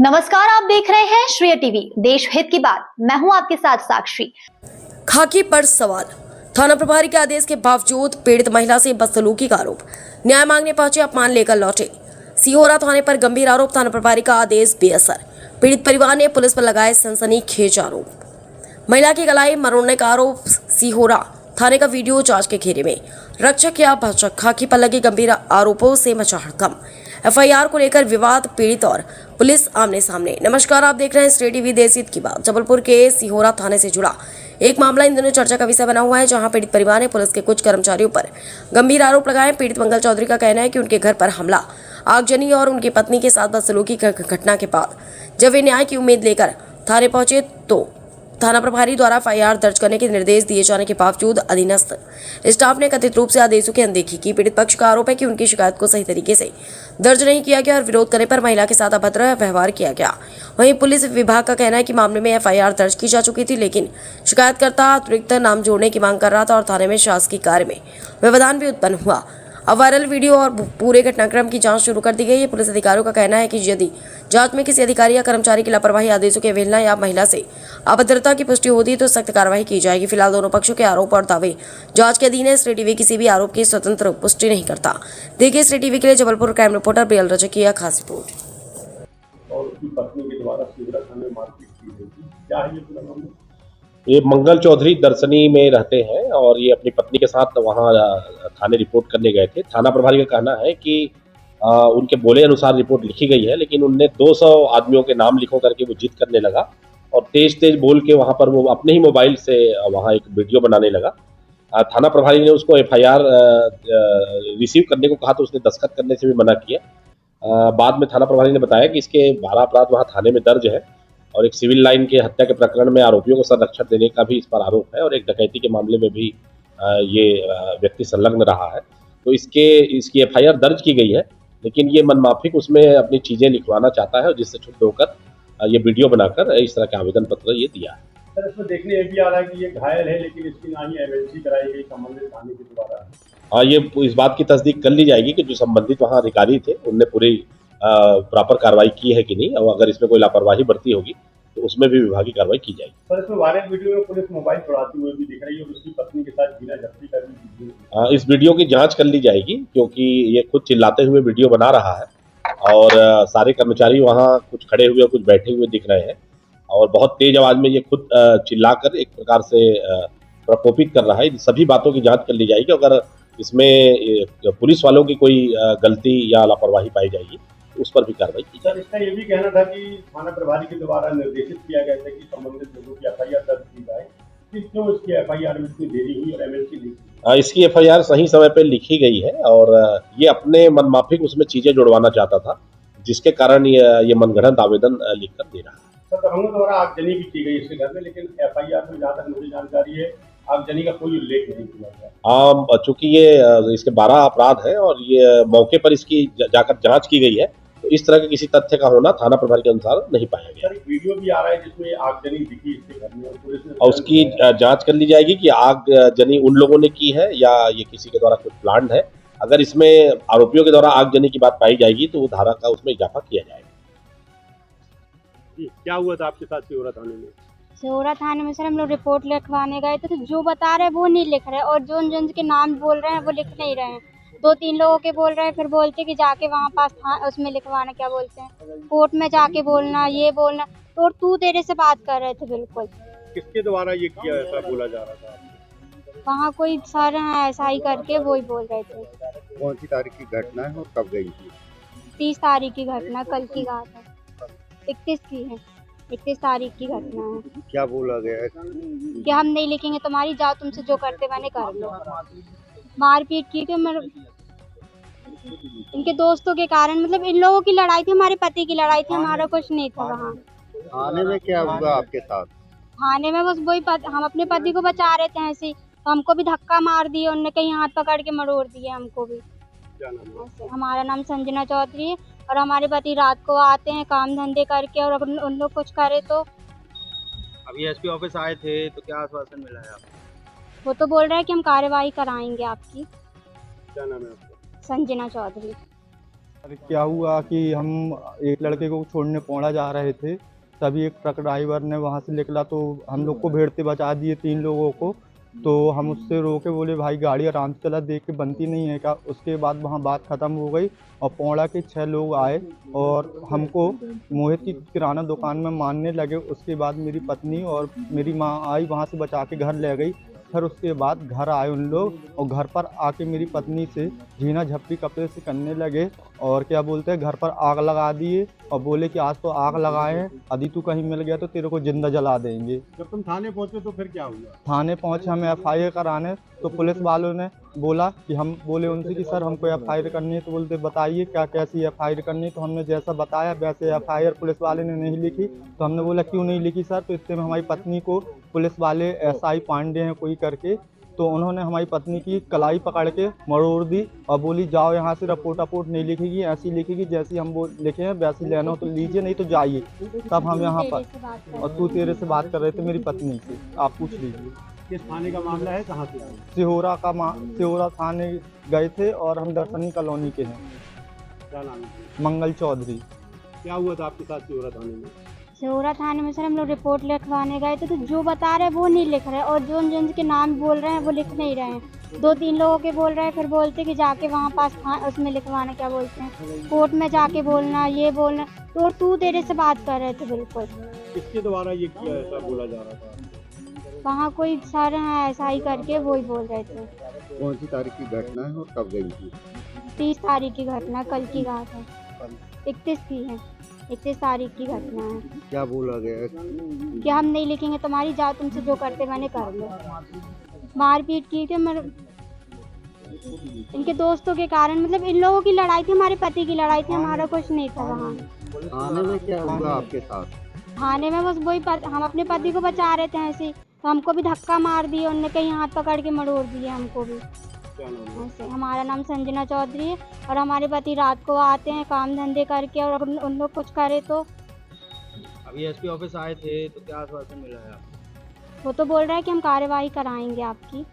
नमस्कार, आप देख रहे हैं श्रेय टीवी, देश हित की बात। मैं हूं आपके साथ साक्षी। खाकी पर सवाल। थाना प्रभारी के आदेश के बावजूद पीड़ित महिला से बदसलूकी का आरोप। न्याय मांगने पहुंचे, अपमान लेकर लौटे। सिहोरा थाने पर गंभीर आरोप, थाना प्रभारी का आदेश बेअसर। पीड़ित परिवार ने पुलिस पर लगाए सनसनीखेज आरोप। महिला की गलाई मरोड़ने का आरोप। सिहोरा थाने का वीडियो जांच के घेरे में। रक्षक या भक्षक, खाकी पर लगे गंभीर आरोपों से मचा हड़कंप। एफआईआर को लेकर विवाद, पीड़ित और पुलिस आमने सामने। नमस्कार, आप देख रहे हैं श्रेय टीवी, देश हित की बात। जबलपुर के सिहोरा थाने से जुड़ा एक मामला इन दिनों चर्चा का विषय बना हुआ है, जहां पीड़ित परिवार ने पुलिस के कुछ कर्मचारियों पर गंभीर आरोप लगाए। पीड़ित मंगल चौधरी का कहना है कि उनके घर पर हमला, आगजनी और उनकी पत्नी के साथ बदसलूकी की घटना के बाद जब वे न्याय की उम्मीद लेकर थाने पहुंचे तो थाना प्रभारी द्वारा एफआईआर दर्ज करने के निर्देश दिए जाने के बावजूद अधीनस्थ स्टाफ ने कथित रूप से आदेशों की अनदेखी की। पीड़ित पक्ष का आरोप है कि उनकी शिकायत को सही तरीके से दर्ज नहीं किया गया और विरोध करने पर महिला के साथ अभद्र व्यवहार किया गया। वहीं पुलिस विभाग का कहना है कि मामले में एफआईआर दर्ज की जा चुकी थी, लेकिन शिकायतकर्ता अतिरिक्त नाम जोड़ने की मांग कर रहा था और थाने में शासकीय कार्य में व्यवधान भी उत्पन्न हुआ। अब वायरल वीडियो और पूरे घटनाक्रम की जांच शुरू कर दी गई है। पुलिस अधिकारियों का कहना है कि यदि जांच में किसी अधिकारी या कर्मचारी की लापरवाही, आदेशों की अवहेलना या महिला से अभद्रता की पुष्टि होती है तो सख्त कार्रवाई की जाएगी। फिलहाल दोनों पक्षों के आरोप और दावे जांच के अधीन है। श्रेय टीवी किसी भी आरोप की स्वतंत्र पुष्टि नहीं करता। देखिए श्रेय टीवी के लिए Jabalpur crime reporter BL Rajak की यह खास रिपोर्ट। और उसकी पत्नी के द्वारा सिहोरा थाने में मारपीट की गई थी। क्या है ये पूरा मामला? ये मंगल चौधरी दर्शनी में रहते हैं और ये अपनी पत्नी के साथ वहाँ थाने रिपोर्ट करने गए थे। थाना प्रभारी का कहना है कि उनके बोले अनुसार रिपोर्ट लिखी गई है, लेकिन उनने 200 आदमियों के नाम लिखो करके वो जिद करने लगा और तेज तेज बोल के वहाँ पर वो अपने ही मोबाइल से वहाँ एक वीडियो बनाने लगा। थाना प्रभारी ने उसको एफआईआर रिसीव करने को कहा तो उसने दस्तखत करने से भी मना किया। बाद में थाना प्रभारी ने बताया कि इसके 12 अपराध वहाँ थाने में दर्ज है और एक सिविल लाइन के हत्या के प्रकरण में आरोपियों को संरक्षण देने का भी इस पर आरोप है और एक डकैती के मामले में भी ये व्यक्ति संलग्न रहा है। तो इसकी एफआईआर दर्ज की गई है, लेकिन ये मनमाफिक उसमें अपनी चीज़ें लिखवाना चाहता है और जिससे क्षुब्ध होकर ये वीडियो बनाकर इस तरह के आवेदन पत्र ये दिया है। सर, इसमें देखने ये भी आ रहा है कि ये घायल है, लेकिन इसकी ना ही एमएलसी कराई गई संबंधित थाने के द्वारा। हाँ, ये इस बात की तस्दीक कर ली जाएगी कि जो संबंधित वहाँ अधिकारी थे उनने पूरी प्रॉपर कार्रवाई की है कि नहीं, और अगर इसमें कोई लापरवाही बरती होगी तो उसमें भी विभागीय कार्रवाई की जाएगी। सर, इसमें वायरल वीडियो में पुलिस मोबाइल चुराती हुई भी दिख रही है और उसकी पत्नी के साथ जीना जब्ती का भी। इस वीडियो की जांच कर ली जाएगी, क्योंकि ये खुद चिल्लाते हुए वीडियो बना रहा है और सारे कर्मचारी वहाँ कुछ खड़े हुए कुछ बैठे हुए दिख रहे हैं और बहुत तेज आवाज में ये खुद चिल्लाकर एक प्रकार से प्रकोपित कर रहा है। सभी बातों की जांच कर ली जाएगी। अगर इसमें पुलिस वालों की कोई गलती या लापरवाही पाई जाएगी तो उस पर भी कार्रवाई की जाएगी। सर, इसका ये भी कहना था कि थाना प्रभारी के द्वारा निर्देशित किया गया था कि संबंधित लोगों की एफआईआर दर्ज की जाए, कि क्यों इसकी एफआईआर में इतनी देरी हुई और एमएलसी लिखी? इसकी एफआईआर सही समय पर लिखी गई है और ये अपने मनमाफिक उसमें चीजें जुड़वाना चाहता था, जिसके कारण ये मनगढ़ंत आवेदन लिखकर दे रहा है। सर, दबंगों द्वारा आगजनी भी की गई इसके घर में, लेकिन एफआईआर में जहाँ तक मुझे जानकारी है आगजनी का कोई उल्लेख नहीं किया गया। चूंकि ये इसके 12 अपराध है और ये मौके पर इसकी जाकर जांच की गई है, तो इस तरह के किसी तथ्य का होना थाना प्रभारी के अनुसार नहीं पाया गया। सर, एक वीडियो भी आ रहा है जिसमें आगजनी दिखी इसके घर में और पुलिस ने और उसकी जांच कर ली जाएगी कि आगजनी उन लोगों ने की है या ये किसी के द्वारा कुछ प्लान्ड है। अगर इसमें आरोपियों के द्वारा आगजनी की बात पाई जाएगी तो वो धारा का उसमें इजाफा किया जाएगा। क्या हुआ था आपके साथ सिहोरा थाने में? सिहोरा थाने में सर हम लोग रिपोर्ट लिखवाने गए थे, तो जो बता रहे हैं वो नहीं लिख रहे और जो के नाम बोल रहे हैं वो लिख नहीं रहे हैं। 2-3 लोगों के बोल रहे हैं, फिर बोलते कि जाके वहाँ पास उसमें लिखवाना, क्या बोलते हैं, कोर्ट में जाके बोलना, ये बोलना। तो तू तेरे से बात कर रहे थे। बिल्कुल किसके द्वारा ये किया ऐसा बोला जा रहा था? वहाँ कोई सर हैं ऐसा ही करके वो ही बोल रहे थे। कौन सी तारीख की घटना है और कब गई थी? 30 तारीख की घटना, कल की बात है। 31 की है, 31 तारीख की घटना है। क्या बोला गया है? कि हम नहीं लिखेंगे तुम्हारी, जाओ तुमसे जो करते मैंने कर लो। मारपीट की थी इनके दोस्तों के कारण, मतलब इन लोगों की लड़ाई थी, हमारे पति की लड़ाई थी, हमारा कुछ नहीं था वहाँ। थाने में क्या हुआ आपके साथ? थाने में बस वही हम अपने पति को बचा रहे थे ऐसे, तो हमको भी धक्का मार दिए उनने, कहीं हाथ पकड़ के मरोड़ दिए हमको भी। ऐसे हमारा नाम संजना चौधरी है और हमारे पति रात को आते हैं काम धंधे करके, और अगर उन लोग कुछ करे तो। अभी एसपी ऑफिस आए थे तो क्या आश्वासन मिला है आपको? वो तो बोल रहे हैं कि हम कार्यवाही कराएंगे आपकी। क्या नाम है आपका? संजना चौधरी। अरे क्या हुआ कि हम एक लड़के को छोड़ने पौड़ा जा रहे थे, तभी एक ट्रक ड्राइवर ने वहाँ से निकला तो हम लोग को भीड़ से बचा दिए 3 लोगों को। तो हम उससे रोके, बोले भाई गाड़ी आराम से चला, देख के बनती नहीं है क्या। उसके बाद वहाँ बात ख़त्म हो गई और पौड़ा के 6 लोग आए और हमको मोहित की किराना दुकान में मारने लगे। उसके बाद मेरी पत्नी और मेरी माँ आई, वहाँ से बचा के घर ले गई। फिर उसके बाद घर आए उन लोग और घर पर आके मेरी पत्नी से झीना झप्पी कपड़े से करने लगे और क्या बोलते हैं, घर पर आग लगा दिए और बोले कि आज तो आग लगाए हैं, यदि तू कहीं मिल गया तो तेरे को जिंदा जला देंगे। जब तुम थाने पहुंचे तो फिर क्या हुआ? थाने पहुंचे हम FIR कराने, तो पुलिस वालों ने बोला कि हम बोले उनसे कि सर हमको FIR करनी है। तो बोलते बताइए क्या कैसी FIR करनी है। तो हमने जैसा बताया वैसे FIR पुलिस वाले ने नहीं लिखी। तो हमने बोला क्यों नहीं लिखी सर। तो इससे में हमारी पत्नी को पुलिस वाले SI पांडे हैं कोई करके, तो उन्होंने हमारी पत्नी की कलाई पकड़ के मरोड़ दी और बोली जाओ यहाँ से, रिपोर्ट नहीं लिखेगी, ऐसी लिखेगी जैसी हम वो लिखे हैं वैसी लेना हो तो लीजिए, नहीं तो जाइए। तब हम यहाँ पर, और तू तेरे से बात कर रहे थे मेरी पत्नी से, आप पूछ लीजिए। किस थाने का मामला है, कहाँ से आए? सिहोरा थाने गए थे और हम दर्शनी कॉलोनी के हैं। क्या नाम है? मंगल चौधरी। क्या हुआ था आपके साथ सिहोरा थाने में? सिहोरा थाने में सर हम लोग रिपोर्ट लिखवाने गए थे, तो जो बता रहे हैं वो नहीं लिख रहे और जो के नाम बोल रहे हैं वो लिख नहीं रहे हैं। 2-3 लोगों के बोल रहे हैं, फिर बोलते कि जाके वहाँ पास उसमें लिखवाना, क्या बोलते हैं, कोर्ट में जाके बोलना, ये बोलना। तो तू तेरे से बात कर रहे थे बिल्कुल। किसके द्वारा ये किया, ऐसा बोला जा रहा था? वहाँ कोई सर हैं ऐसा ही करके वो ही बोल रहे थे। कौन सी तारीख की घटना है और कब गई थी? 30 तारीख की घटना, कल की बात है। 31 की है, 31 तारीख की घटना है। क्या बोला गया? कि हम नहीं लिखेंगे तुम्हारी, जाओ तुमसे जो करते मैंने कर लो। मारपीट की थी इनके दोस्तों के कारण, मतलब इन लोगों की लड़ाई थी, हमारे पति की लड़ाई थी, हमारा कुछ नहीं था वहाँ। थाने में क्या हुआ आपके साथ? थाने में बस वही हम अपने पति को बचा रहे थे ऐसे, तो हमको भी धक्का मार दिए उनने, कहीं हाथ पकड़ के मरोड़ दिए हमको भी ऐसे। हमारा नाम संजना चौधरी है और हमारे पति रात को आते हैं काम धंधे करके, और उन लोग कुछ करे तो। अभी एसपी ऑफिस आए थे तो क्या आश्वासन मिला है आपको? वो तो बोल रहा है कि हम कार्यवाही कराएंगे आपकी।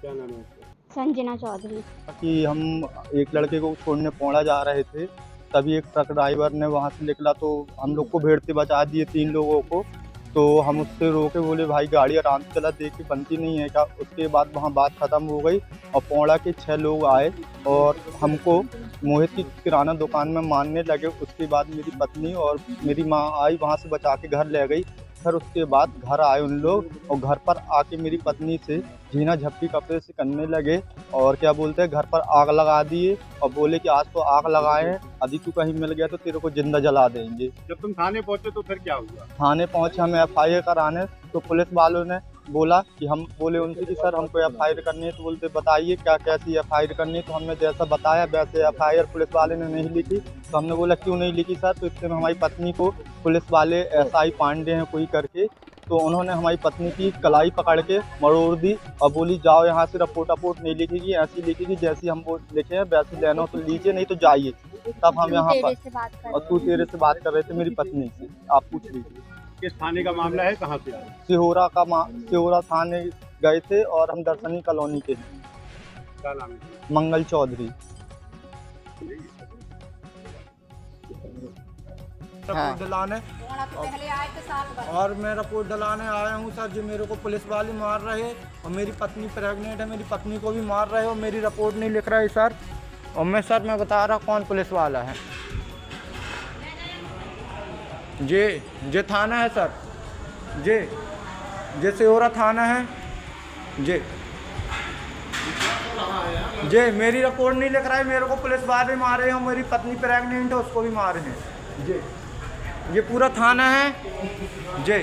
क्या नाम है? संजना चौधरी। कि हम एक लड़के को छोड़ने पौड़ा जा रहे थे, तभी एक ट्रक ड्राइवर ने वहाँ से निकला तो हम लोग को भीड़ से बचा दिए 3 लोगों को। तो हम उससे रोके, बोले भाई गाड़ी आराम से चला, देख के बनती नहीं है क्या। उसके बाद वहाँ बात ख़त्म हो गई और पौड़ा के 6 लोग आए और हमको मोहित की किराना दुकान में मारने लगे। उसके बाद मेरी पत्नी और मेरी माँ आई, वहाँ से बचा के घर ले गई। फिर उसके बाद घर आए उन लोग और घर पर आके मेरी पत्नी से झीना झप्पी कपड़े से करने लगे और क्या बोलते हैं, घर पर आग लगा दिए और बोले कि आज तो आग लगाए हैं, यदि तू कहीं मिल गया तो तेरे को जिंदा जला देंगे। जब तुम थाने पहुंचे तो फिर क्या हुआ? थाने पहुंचे हम FIR कराने, तो पुलिस वालों ने बोला कि हम बोले उनसे कि सर हमको FIR करनी है। तो बोलते बताइए क्या कैसी FIR करनी है। तो हमने जैसा बताया वैसे FIR पुलिस वाले ने नहीं लिखी। तो हमने बोला क्यों नहीं लिखी सर। तो इससे हमारी पत्नी को पुलिस वाले SI पांडे हैं कोई करके, तो उन्होंने हमारी पत्नी की कलाई पकड़ के मरोड़ दी और बोली जाओ यहाँ से, रिपोर्ट नहीं लिखेगी, ऐसी लिखेगी जैसी हम वो लिखे हैं वैसी लेना हो तो लीजिए, नहीं तो जाइए। तब हम यहाँ पर, और तू तेरे से बात कर रहे थे मेरी पत्नी से, आप पूछ लीजिए। किस थाने का मामला है, कहाँ से आए? सिहोरा थाने गए थे और हम दर्शनी कॉलोनी के हैं। क्या नाम है? मंगल चौधरी। रिपोर्ट डलाने और मैं रिपोर्ट डलाने आया हूँ सर। जो मेरे को पुलिस वाले मार रहे और मेरी पत्नी प्रेग्नेंट है, मेरी पत्नी को भी मार रहे और मेरी रिपोर्ट नहीं लिख रहा है सर। और मैं बता रहा कौन पुलिस वाला है। जे थाना है सर, जे सिहोरा थाना है जे मेरी रिपोर्ट नहीं लिख रहा है, मेरे को पुलिस वाले मारे हैं और मेरी पत्नी प्रेग्नेंट है उसको भी मारे हैं। ये पूरा थाना है। जे